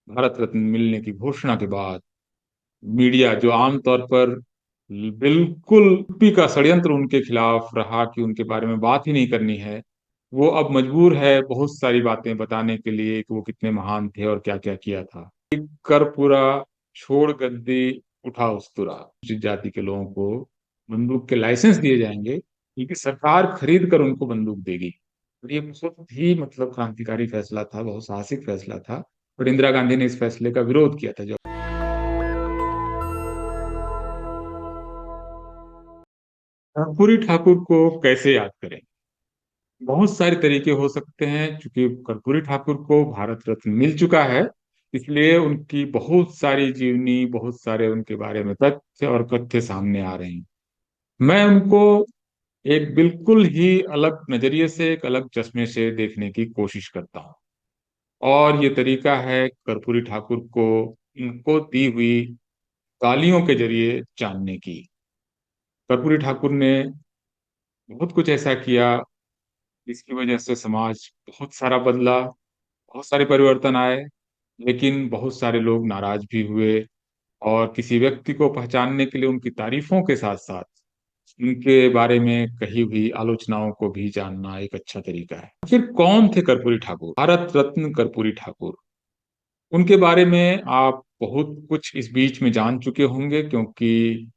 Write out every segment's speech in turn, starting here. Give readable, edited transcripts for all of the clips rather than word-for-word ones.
भारत रत्न मिलने की घोषणा के बाद मीडिया, जो आमतौर पर बिल्कुल यूपी का षड्यंत्र उनके खिलाफ रहा कि उनके बारे में बात ही नहीं करनी है, वो अब मजबूर है बहुत सारी बातें बताने के लिए कि वो कितने महान थे और क्या क्या किया था। कर्पूरा, छोड़ गद्दी, उठा उस्तुरा। अनुसूचित जाति के लोगों को बंदूक के लाइसेंस दिए जाएंगे, क्योंकि सरकार खरीद कर उनको बंदूक देगी। और ये बहुत ही मतलब क्रांतिकारी फैसला था, बहुत साहसिक फैसला था। और इंदिरा गांधी ने इस फैसले का विरोध किया था। जब कर्पूरी ठाकुर को कैसे याद करें? बहुत सारे तरीके हो सकते हैं। क्योंकि कर्पूरी ठाकुर को भारत रत्न मिल चुका है, इसलिए उनकी बहुत सारी जीवनी, बहुत सारे उनके बारे में तथ्य और कथ्य सामने आ रहे हैं। मैं उनको एक बिल्कुल ही अलग नजरिए से, एक अलग चश्मे से देखने की कोशिश करता हूँ। और ये तरीका है कर्पूरी ठाकुर को उनको दी हुई गालियों के जरिए जानने की। कर्पूरी ठाकुर ने बहुत कुछ ऐसा किया जिसकी वजह से समाज बहुत सारा बदला, बहुत सारे परिवर्तन आए। लेकिन बहुत सारे लोग नाराज भी हुए। और किसी व्यक्ति को पहचानने के लिए उनकी तारीफों के साथ साथ उनके बारे में कही हुई आलोचनाओं को भी जानना एक अच्छा तरीका है। फिर कौन थे कर्पूरी ठाकुर? भारत रत्न कर्पूरी ठाकुर, उनके बारे में आप बहुत कुछ इस बीच में जान चुके होंगे, क्योंकि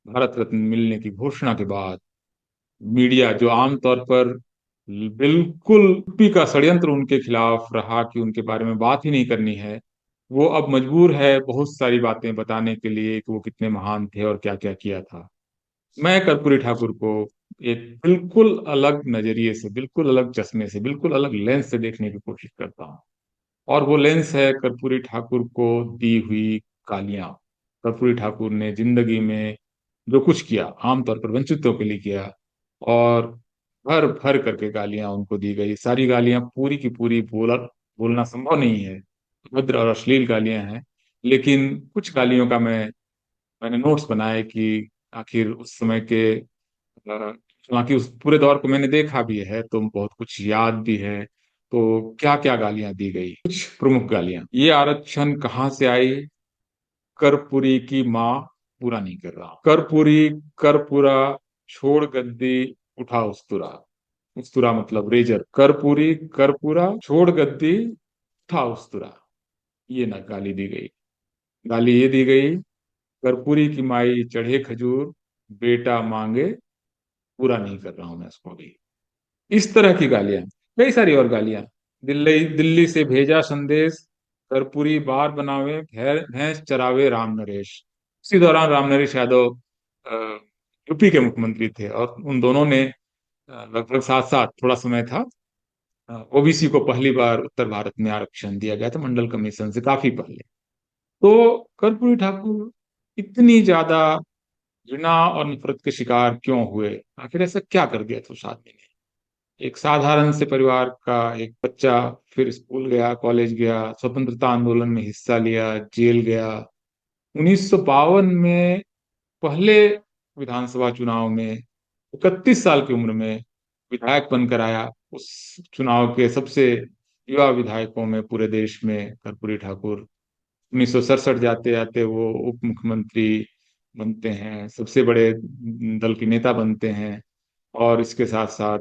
भारत रत्न मिलने की घोषणा के बाद मीडिया, जो आमतौर पर बिल्कुल यूपी का षड्यंत्र उनके खिलाफ रहा कि उनके बारे में बात ही नहीं करनी है, वो अब मजबूर है बहुत सारी बातें बताने के लिए कि वो कितने महान थे और क्या क्या किया था। मैं कर्पूरी ठाकुर को एक बिल्कुल अलग नजरिए से, बिल्कुल अलग चश्मे से, बिल्कुल अलग लेंस से देखने की कोशिश करता हूँ। और वो लेंस है कर्पूरी ठाकुर को दी हुई गालियां। कर्पूरी ठाकुर ने जिंदगी में जो कुछ किया, आमतौर पर वंचितों के लिए किया, और भर भर करके गालियां उनको दी गई। सारी गालियां पूरी की पूरी बोलना संभव नहीं है, भद्र और अश्लील गालियां हैं। लेकिन कुछ गालियों का मैंने नोट्स बनाए कि आखिर उस समय के, हालांकि उस पूरे दौर को मैंने देखा भी है तो बहुत कुछ याद भी है। तो क्या क्या गालियां दी गई, कुछ प्रमुख गालियां। ये आरक्षण कहाँ से आई? कर्पूरी की माँ पूरा नहीं कर रहा। कर्पूरी, कर्पूरा, छोड़ गद्दी, उठा उस्तुरा। उस्तुरा मतलब रेजर। कर्पूरी, कर्पूरा, छोड़ गद्दी, उठा उस्तुरा। ये ना गाली दी गई। गाली ये दी गई, कर्पूरी की माई चढ़े खजूर, बेटा मांगे पूरा नहीं कर रहा हूं मैं इसको भी। इस तरह की गालियां, कई सारी और गालियां। दिल्ली दिल्ली से भेजा संदेश, कर्पूरी बार बनावे भैंस चरावे राम नरेश। उसी दौरान राम नरेश यादव यूपी के मुख्यमंत्री थे, और उन दोनों ने लगभग साथ साथ थोड़ा समय था। ओबीसी को पहली बार उत्तर भारत में आरक्षण दिया गया था, मंडल कमीशन से काफी पहले। तो कर्पूरी ठाकुर इतनी ज्यादा घृणा और नफरत के शिकार क्यों हुए? आखिर ऐसा क्या कर दिया था उस आदमी ने? एक साधारण से परिवार का एक बच्चा, फिर स्कूल गया, कॉलेज गया, स्वतंत्रता आंदोलन में हिस्सा लिया, जेल गया। 1952 में पहले विधानसभा चुनाव में 31 साल की उम्र में विधायक बनकर आया। उस चुनाव के सबसे युवा विधायकों में पूरे देश में कर्पूरी ठाकुर। 1967 जाते जाते वो उप मुख्यमंत्री बनते हैं, सबसे बड़े दल के नेता बनते हैं। और इसके साथ साथ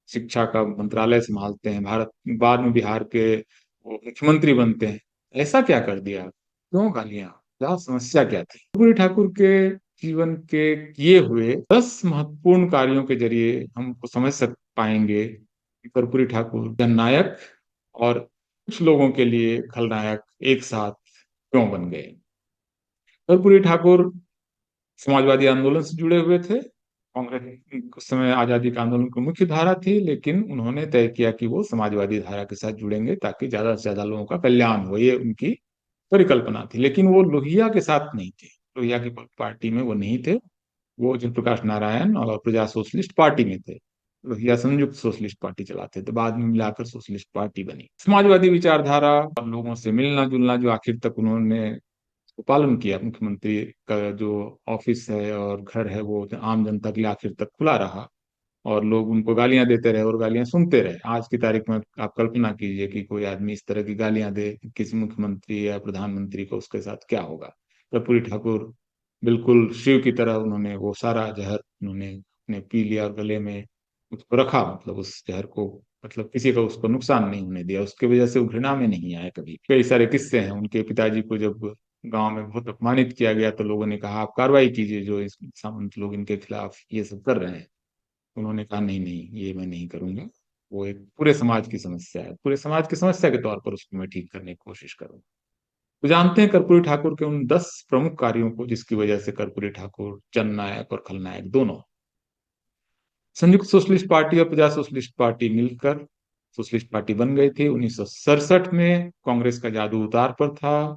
शिक्षा का मंत्रालय संभालते हैं भारत। बाद में बिहार के वो मुख्यमंत्री बनते हैं। ऐसा क्या कर दिया? क्यों गालियां? क्या समस्या क्या थी? कर्पूरी ठाकुर के जीवन के किए हुए 10 महत्वपूर्ण कार्यों के जरिए हमको समझ सक पाएंगे कि कर्पूरी ठाकुर जननायक और कुछ लोगों के लिए खलनायक एक साथ क्यों बन गए। कर्पूरी ठाकुर समाजवादी आंदोलन से जुड़े हुए थे। कांग्रेस उस समय आजादी का आंदोलन की मुख्य धारा थी, लेकिन उन्होंने तय किया कि वो समाजवादी धारा के साथ जुड़ेंगे ताकि ज्यादा से ज्यादा लोगों का कल्याण हो, ये उनकी परिकल्पना थी। लेकिन वो लोहिया के साथ नहीं थे, लोहिया की पार्टी में वो नहीं थे। वो जयप्रकाश नारायण और प्रजा सोशलिस्ट पार्टी में थे। लोहिया संयुक्त सोशलिस्ट पार्टी चलाते थे, बाद में मिलाकर सोशलिस्ट पार्टी बनी। समाजवादी विचारधारा और लोगों से मिलना जुलना जो आखिर तक उन्होंने पालन किया। मुख्यमंत्री का जो ऑफिस है और घर है वो आम जनता के लिए आखिर तक खुला रहा। और लोग उनको गालियां देते रहे और गालियां सुनते रहे। आज की तारीख में आप कल्पना कीजिए कि कोई आदमी इस तरह की गालियां दे किसी मुख्यमंत्री या प्रधानमंत्री को, उसके साथ क्या होगा। कर्पूरी ठाकुर बिल्कुल शिव की तरह उन्होंने वो सारा जहर उन्होंने अपने पी लिया और गले में उसको रखा, मतलब उस जहर को, मतलब किसी का उसको नुकसान नहीं होने दिया। उसके वजह से वो घृणा में नहीं आए कभी। कई सारे किस्से हैं, उनके पिताजी को जब गांव में बहुत अपमानित किया गया तो लोगों ने कहा आप कार्रवाई कीजिए, जो इस सामंत लोग इनके खिलाफ ये सब कर रहे हैं। उन्होंने कहा नहीं नहीं, ये मैं नहीं करूंगा। वो एक पूरे समाज की समस्या है, पूरे समाज की समस्या के तौर पर उसको मैं ठीक करने की कोशिश करूंगा। तो जानते हैं कर्पूरी ठाकुर के उन 10 प्रमुख कार्यों को जिसकी वजह से कर्पूरी ठाकुर जननायक और खलनायक दोनों। संयुक्त सोशलिस्ट पार्टी और प्रजा सोशलिस्ट पार्टी मिलकर सोशलिस्ट पार्टी बन गई थी 1967 में। कांग्रेस का जादू उतार पर था।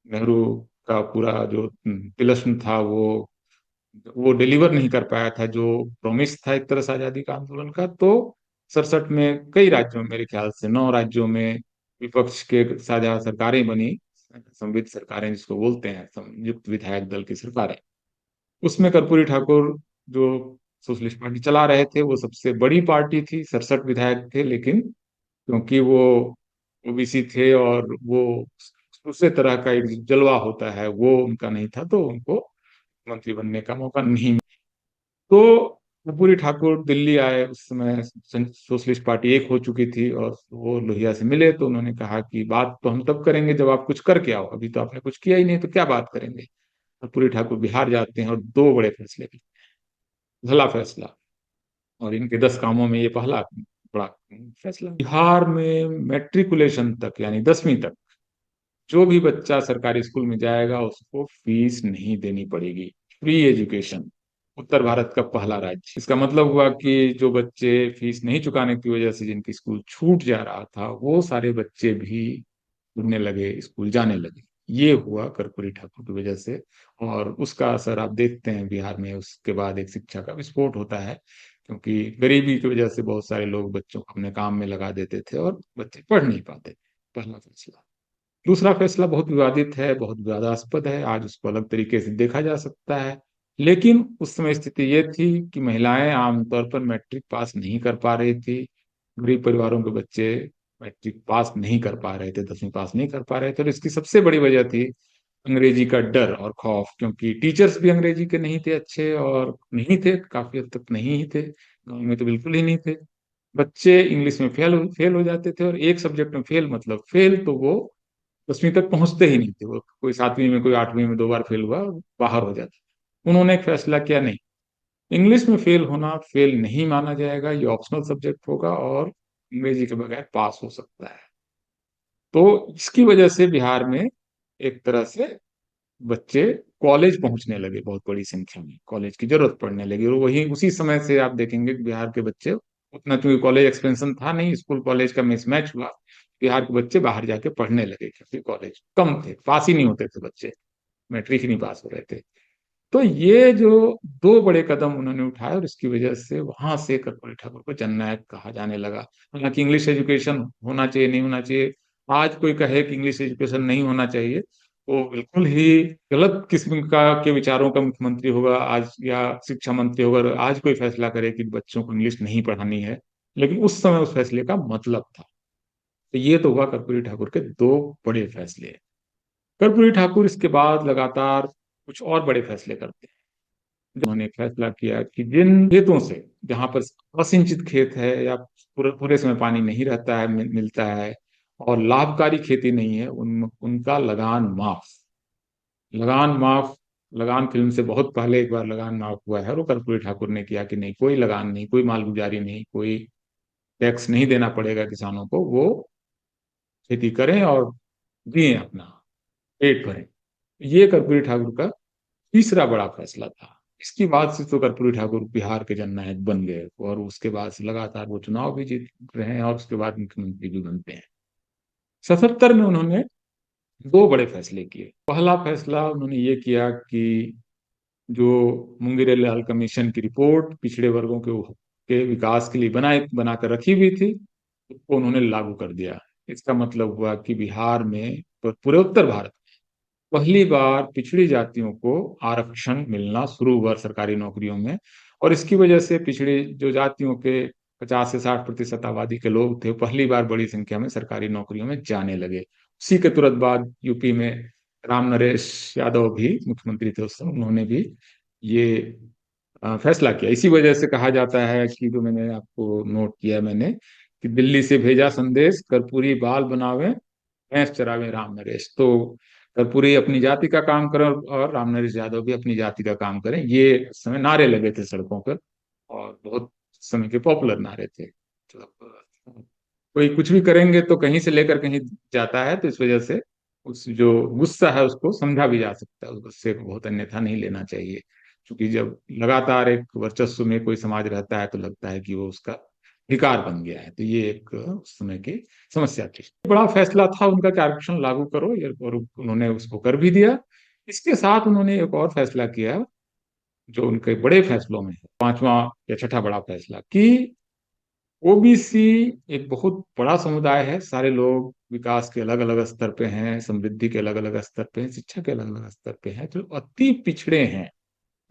नेहरू का पूरा जो तिलस्म था वो डिलीवर नहीं कर पाया था, जो प्रॉमिस था एक तरह से आजादी का आंदोलन का। तो 67 में कई राज्यों में, मेरे ख्याल से 9 राज्यों में विपक्ष के साझा सरकारें बनी, संविध सरकारें जिसको बोलते हैं, संयुक्त विधायक दल की सरकारें। उसमें कर्पूरी ठाकुर जो सोशलिस्ट पार्टी चला रहे थे, वो सबसे बड़ी पार्टी थी, 67 विधायक थे। लेकिन क्योंकि वो ओबीसी थे और वो दूसरे तरह का एक जलवा होता है वो उनका नहीं था, तो उनको मंत्री बनने का मौका नहीं मिला। तो कर्पूरी ठाकुर दिल्ली आए, उस समय सोशलिस्ट पार्टी एक हो चुकी थी, और वो लोहिया से मिले तो उन्होंने कहा कि बात तो हम तब करेंगे जब आप कुछ करके आओ, अभी तो आपने कुछ किया ही नहीं, तो क्या बात करेंगे। कर्पूरी ठाकुर बिहार जाते हैं और 2 बड़े फैसले लेते हैं। पहला फैसला, और इनके 10 कामों में ये पहला बड़ा फैसला, बिहार में मैट्रिकुलेशन तक यानी 10वीं तक जो भी बच्चा सरकारी स्कूल में जाएगा उसको फीस नहीं देनी पड़ेगी। Free education. उत्तर भारत का पहला राज्य। इसका मतलब हुआ कि जो बच्चे फीस नहीं चुकाने की वजह से जिनकी स्कूल छूट जा रहा था, वो सारे बच्चे भी जुड़ने लगे, स्कूल जाने लगे। ये हुआ कर्पूरी ठाकुर की वजह से। और उसका असर आप देखते हैं बिहार में। उसके बाद एक शिक्षा का विस्फोट होता है, क्योंकि गरीबी की वजह से बहुत सारे लोग बच्चों को अपने काम में लगा देते थे और बच्चे पढ़ नहीं पाते। पहला फैसला। दूसरा फैसला बहुत विवादित है, बहुत विवादास्पद है, आज उसको अलग तरीके से देखा जा सकता है। लेकिन उस समय स्थिति ये थी कि महिलाएं आमतौर पर मैट्रिक पास नहीं कर पा रही थी। गरीब परिवारों के बच्चे मैट्रिक पास नहीं कर पा रहे थे, 10वीं पास नहीं कर पा रहे थे। और इसकी सबसे बड़ी वजह थी अंग्रेजी का डर और खौफ, क्योंकि टीचर्स भी अंग्रेजी के नहीं थे अच्छे, और नहीं थे, काफी हद तक नहीं ही थे, गाँव में तो बिल्कुल ही नहीं थे। बच्चे इंग्लिश में फेल फेल हो जाते थे, और एक सब्जेक्ट में फेल मतलब फेल, तो वो 10वीं तक पहुंचते ही नहीं थे। वो कोई 7वीं में, कोई 8वीं में 2 बार फेल हुआ, बाहर हो जाता। उन्होंने एक फैसला किया, नहीं, इंग्लिश में फेल होना फेल नहीं माना जाएगा, ये ऑप्शनल सब्जेक्ट होगा और अंग्रेजी के बगैर पास हो सकता है। तो इसकी वजह से बिहार में एक तरह से बच्चे कॉलेज पहुंचने लगे, बहुत बड़ी संख्या में कॉलेज की जरूरत पड़ने लगी। और वही उसी समय से आप देखेंगे कि बिहार के बच्चे उतना, क्योंकि कॉलेज एक्सपेंशन था नहीं, स्कूल कॉलेज का मिसमैच हुआ, बिहार के बच्चे बाहर जाके पढ़ने लगे, क्योंकि कॉलेज कम थे, पास ही नहीं होते थे बच्चे, मैट्रिक ही नहीं पास हो रहे थे। तो ये जो 2 बड़े कदम उन्होंने उठाए, और इसकी वजह से वहां से कर्पूरी ठाकुर को जननायक कहा जाने लगा। हालांकि इंग्लिश एजुकेशन होना चाहिए, नहीं होना चाहिए, आज कोई कहे कि इंग्लिश एजुकेशन नहीं होना चाहिए, वो बिल्कुल ही गलत किस्म का के विचारों का मुख्यमंत्री होगा आज, या शिक्षा मंत्री होगा, और आज कोई फैसला करे कि बच्चों को इंग्लिश नहीं पढ़ानी है। लेकिन उस समय उस फैसले का मतलब था। तो ये तो हुआ कर्पूरी ठाकुर के 2 बड़े फैसले। कर्पूरी ठाकुर इसके बाद लगातार कुछ और बड़े फैसले करते हैं। उन्होंने फैसला किया कि जिन खेतों से, जहां पर असिंचित खेत है या पूरे पूरे समय पानी नहीं रहता है, मिलता है, और लाभकारी खेती नहीं है, उनका लगान माफ। लगान माफ, लगान फिल्म से बहुत पहले एक बार लगान माफ हुआ है, और वो कर्पूरी ठाकुर ने किया कि नहीं, कोई लगान नहीं, कोई मालगुजारी नहीं, कोई टैक्स नहीं देना पड़ेगा किसानों को, वो खेती करें और जिए अपना, पेट भरें। ये कर्पूरी ठाकुर का तीसरा बड़ा फैसला था। इसके बाद से तो कर्पूरी ठाकुर बिहार के जननायक बन गए, और उसके बाद से लगातार वो चुनाव भी जीत रहे हैं, और उसके बाद मुख्यमंत्री भी बनते हैं। 77 में उन्होंने 2 बड़े फैसले किए। पहला फैसला उन्होंने ये किया कि जो मुंगेरी लाल कमीशन की रिपोर्ट पिछड़े वर्गों के विकास के लिए बनाकर रखी हुई थी, उसको उन्होंने लागू कर दिया। इसका मतलब हुआ कि बिहार में, पूरे उत्तर भारत, पहली बार पिछड़ी जातियों को आरक्षण मिलना शुरू हुआ सरकारी नौकरियों में। और इसकी वजह से पिछड़ी जो जातियों के 50 से 60% आबादी के लोग थे, पहली बार बड़ी संख्या में सरकारी नौकरियों में जाने लगे। उसी के तुरंत बाद यूपी में राम नरेश यादव भी मुख्यमंत्री थे उस समय, उन्होंने भी ये फैसला किया। इसी वजह से कहा जाता है कि, जो मैंने आपको नोट किया मैंने, कि दिल्ली से भेजा संदेश कर्पूरी बाल बनावे भैंस चरावे राम नरेश। तो कर्पूरी अपनी जाति का काम करें और राम नरेश यादव भी अपनी जाति का काम करें, ये उस समय नारे लगे थे सड़कों पर, और बहुत समय के पॉपुलर नारे थे। मतलब कोई कुछ भी करेंगे तो कहीं से लेकर कहीं जाता है, तो इस वजह से उस जो गुस्सा है उसको समझा भी जा सकता है, उस गुस्से को बहुत अन्यथा नहीं लेना चाहिए। क्योंकि जब लगातार एक वर्चस्व में कोई समाज रहता है तो लगता है कि वो उसका अधिकार बन गया है। तो ये एक उस समय की समस्या थी। बड़ा फैसला था उनका कि आरक्षण लागू करो, और उन्होंने उसको कर भी दिया। इसके साथ उन्होंने एक और फैसला किया, जो उनके बड़े फैसलों में है, पांचवा या छठा बड़ा फैसला, कि ओबीसी एक बहुत बड़ा समुदाय है। सारे लोग विकास के अलग अलग स्तर पे हैं, समृद्धि के अलग अलग स्तर पे हैं, शिक्षा के अलग अलग स्तर पे हैं। जो अति पिछड़े हैं,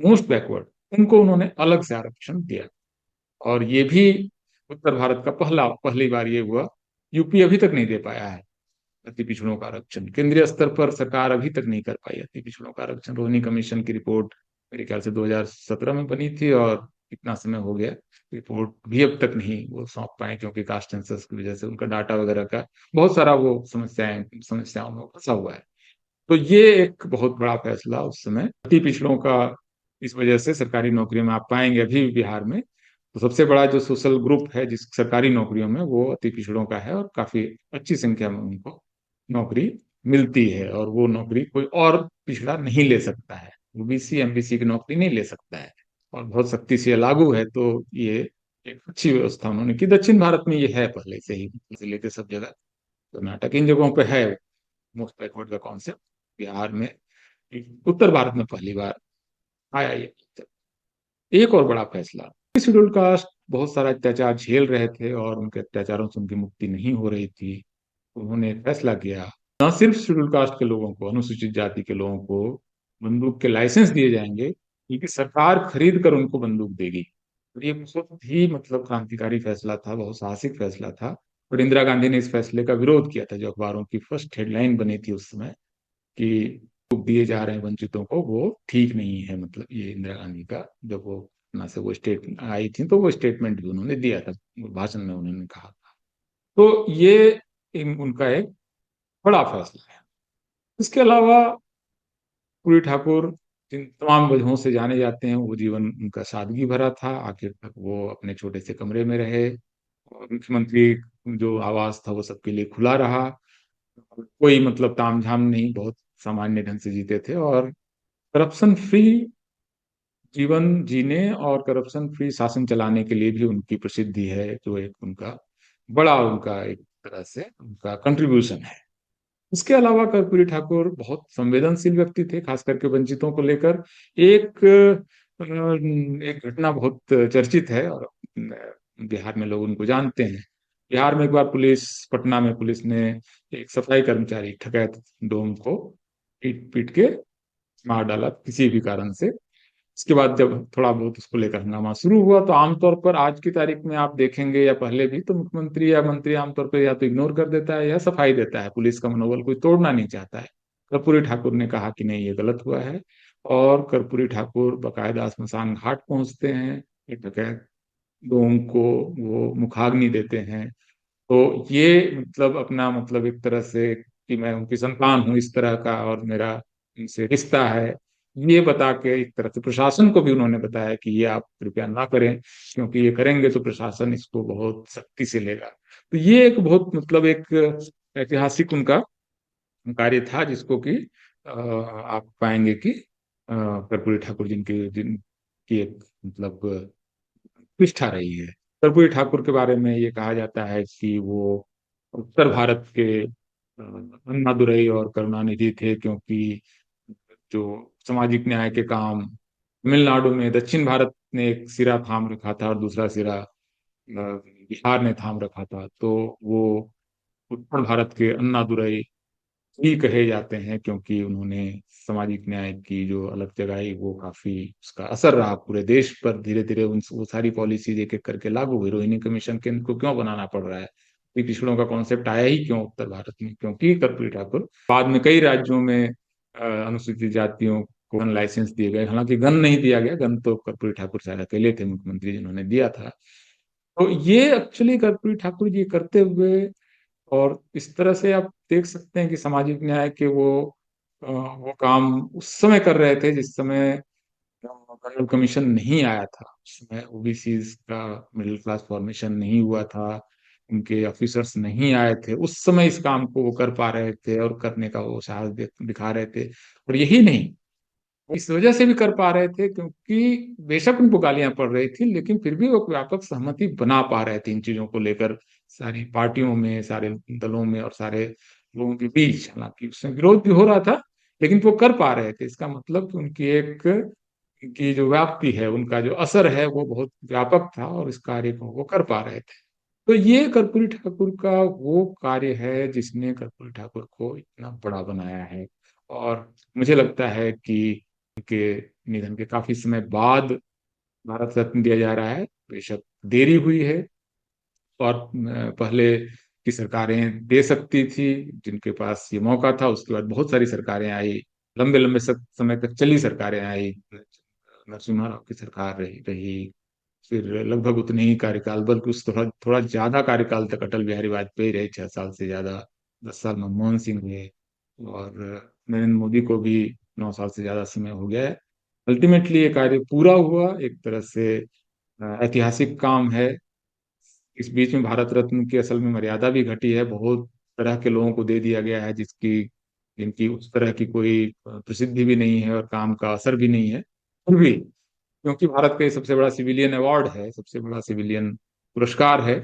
मोस्ट बैकवर्ड, उनको उन्होंने अलग से आरक्षण दिया। और ये भी उत्तर भारत का पहली बार ये हुआ। यूपी अभी तक नहीं दे पाया है अति पिछड़ों का आरक्षण। केंद्रीय स्तर पर सरकार अभी तक नहीं कर पाई अति पिछड़ों का आरक्षण। रोहिणी कमीशन की रिपोर्ट मेरे ख्याल से 2017 में बनी थी, और इतना समय हो गया, रिपोर्ट भी अब तक नहीं वो सौंप पाए, क्योंकि कास्ट सेंसस की वजह से उनका डाटा वगैरह का बहुत सारा वो समस्याओं में फंसा हुआ है। तो ये एक बहुत बड़ा फैसला उस समय अति पिछड़ों का। इस वजह से सरकारी नौकरियों में आप पाएंगे अभी भी बिहार में, तो सबसे बड़ा जो सोशल ग्रुप है जिस सरकारी नौकरियों में, वो अति पिछड़ों का है, और काफी अच्छी संख्या में उनको नौकरी मिलती है। और वो नौकरी कोई और पिछड़ा नहीं ले सकता है, ओबीसी एमबीसी की नौकरी नहीं ले सकता है, और बहुत सख्ती से लागू है। तो ये एक अच्छी व्यवस्था उन्होंने की। दक्षिण भारत में ये है पहले से ही, से लेकर सब जगह। कर्नाटक इन जगहों पे है मोस्ट बैकवर्ड का कॉन्सेप्ट। बिहार में, उत्तर भारत में पहली बार आया ये। एक और बड़ा फैसला, शेड्यूल कास्ट बहुत सारा अत्याचार झेल रहे थे, और उनके अत्याचारों से उनकी मुक्ति नहीं हो रही थी। उन्होंने फैसला किया, न सिर्फ शेड्यूल कास्ट के लोगों को, अनुसूचित जाति के लोगों को बंदूक के लाइसेंस दिए जाएंगे, बल्कि सरकार खरीद कर उनको बंदूक देगी। तो ये बहुत ही मतलब क्रांतिकारी फैसला था, बहुत साहसिक फैसला था। और इंदिरा गांधी ने इस फैसले का विरोध किया था। जो अखबारों की फर्स्ट हेडलाइन बनी थी उस समय, कि दिए जा रहे हैं वंचितों को, वो ठीक नहीं है। मतलब ये इंदिरा गांधी का, जब वो अपना से वो स्टेट आई थी, तो वो स्टेटमेंट भी उन्होंने दिया था, भाषण में उन्होंने कहा था। तो ये उनका एक बड़ा फैसला है। इसके अलावा पूरी ठाकुर जिन तमाम वजहों से जाने जाते हैं, वो जीवन उनका सादगी भरा था। आखिर तक वो अपने छोटे से कमरे में रहे, और मुख्यमंत्री जो आवास था वो सबके लिए खुला रहा। कोई मतलब तामझाम नहीं, बहुत सामान्य ढंग से जीते थे, और करप्शन फ्री जीवन जीने और करप्शन फ्री शासन चलाने के लिए भी उनकी प्रसिद्धि है, जो एक उनका बड़ा, उनका एक तरह से उनका कंट्रीब्यूशन है। इसके अलावा कर्पूरी ठाकुर बहुत संवेदनशील व्यक्ति थे, खास करके वंचितों को लेकर। एक एक घटना बहुत चर्चित है, और बिहार में लोग उनको जानते हैं। बिहार में एक बार पटना में पुलिस ने एक सफाई कर्मचारी ठकैत डोम को पीट पीट के मार डाला किसी भी कारण से। इसके बाद जब थोड़ा बहुत उसको लेकर हंगामा शुरू हुआ, तो आमतौर पर आज की तारीख में आप देखेंगे, या पहले भी, तो मुख्यमंत्री या मंत्री आमतौर पर या तो इग्नोर कर देता है या सफाई देता है। पुलिस का मनोबल कोई तोड़ना नहीं चाहता है। कर्पूरी ठाकुर ने कहा कि नहीं, ये गलत हुआ है। और कर्पूरी ठाकुर बकायदा स्मशान घाट पहुंचते हैं, एक डकैत डोम को वो मुखाग्नि देते हैं। तो ये मतलब अपना मतलब एक तरह से कि मैं उनकी संतान हूँ इस तरह का, और मेरा इनसे रिश्ता है, ये बता के एक तरह से प्रशासन को भी उन्होंने बताया कि ये आप कृपया ना करें, क्योंकि ये करेंगे तो प्रशासन इसको बहुत सख्ती से लेगा। तो ये एक बहुत मतलब एक ऐतिहासिक उनका कार्य था, जिसको कि आप पाएंगे कि कर्पूरी ठाकुर जिनकी एक मतलब निष्ठा रही है। कर्पूरी ठाकुर के बारे में ये कहा जाता है कि वो उत्तर भारत के अन्नादुरई और करुणानिधि थे, क्योंकि जो सामाजिक न्याय के काम तमिलनाडु में दक्षिण भारत ने एक सिरा थाम रखा था, और दूसरा सिरा बिहार ने थाम रखा था। तो वो उत्तर भारत के अन्नादुरई भी कहे जाते हैं, क्योंकि उन्होंने सामाजिक न्याय की जो अलग जगाई वो काफी उसका असर रहा पूरे देश पर। धीरे धीरे उन वो सारी पॉलिसीज एक एक करके लागू हुई। रोहिणी कमीशन के इनको क्यों बनाना पड़ रहा है, पिछड़ों का कॉन्सेप्ट आया ही क्यों उत्तर भारत में, क्योंकि कर्पूरी ठाकुर बाद में कई राज्यों में अनुसूचित जातियों को गन लाइसेंस दिए गए। हालांकि गन नहीं दिया गया, गन तो कर्पूरी ठाकुर शायद अकेले थे मुख्यमंत्री जिन्होंने दिया था। तो ये एक्चुअली कर्पूरी ठाकुर जी करते हुए, और इस तरह से आप देख सकते हैं कि सामाजिक न्याय के वो काम उस समय कर रहे थे जिस समय कर्नल कमीशन नहीं आया था। उस समय ओबीसी का मिडिल क्लास फॉर्मेशन नहीं हुआ था, उनके ऑफिसर्स नहीं आए थे। उस समय इस काम को वो कर पा रहे थे और करने का वो साहस दिखा रहे थे। और यही नहीं, इस वजह से भी कर पा रहे थे क्योंकि बेशक उनको गालियां पड़ रही थी, लेकिन फिर भी वो व्यापक सहमति बना पा रहे थे इन चीजों को लेकर, सारी पार्टियों में, सारे दलों में और सारे लोगों के बीच। हालांकि उसमें विरोध भी हो रहा था, लेकिन वो कर पा रहे थे। इसका मतलब कि उनकी की जो व्याप्ति है, उनका जो असर है वो बहुत व्यापक था और इस कार्य को वो कर पा रहे थे। तो ये कर्पूरी ठाकुर का वो कार्य है जिसने कर्पूरी ठाकुर को इतना बड़ा बनाया है। और मुझे लगता है कि उनके निधन के काफी समय बाद भारत रत्न दिया जा रहा है। बेशक देरी हुई है, और पहले की सरकारें दे सकती थी, जिनके पास ये मौका था। उसके बाद बहुत सारी सरकारें आई, लंबे लंबे समय तक चली सरकारें आई। नरसिम्हा राव की सरकार रही, फिर लगभग उतने ही कार्यकाल, बल्कि उस थोड़ा थोड़ा ज्यादा कार्यकाल तक अटल बिहारी वाजपेयी रहे, 6 साल से ज्यादा। 10 साल मनमोहन सिंह रहे, और नरेंद्र मोदी को भी 9 साल से ज्यादा समय हो गया है। अल्टीमेटली ये कार्य पूरा हुआ, एक तरह से ऐतिहासिक काम है। इस बीच में भारत रत्न की असल में मर्यादा भी घटी है, बहुत तरह के लोगों को दे दिया गया है जिनकी उस तरह की कोई प्रसिद्धि भी नहीं है और काम का असर भी नहीं है। फिर भी क्योंकि भारत का ये सबसे बड़ा सिविलियन अवार्ड है, सबसे बड़ा सिविलियन पुरस्कार है।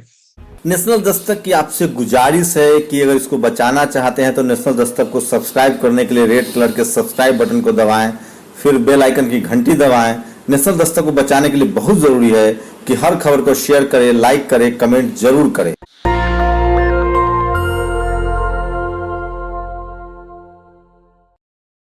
नेशनल दस्तक की आपसे गुजारिश है कि अगर इसको बचाना चाहते हैं तो नेशनल दस्तक को सब्सक्राइब करने के लिए रेड कलर के सब्सक्राइब बटन को दबाएं, फिर बेल आइकन की घंटी दबाएं। नेशनल दस्तक को बचाने के लिए बहुत जरूरी है कि हर खबर को शेयर करें, लाइक करें, कमेंट जरूर करें।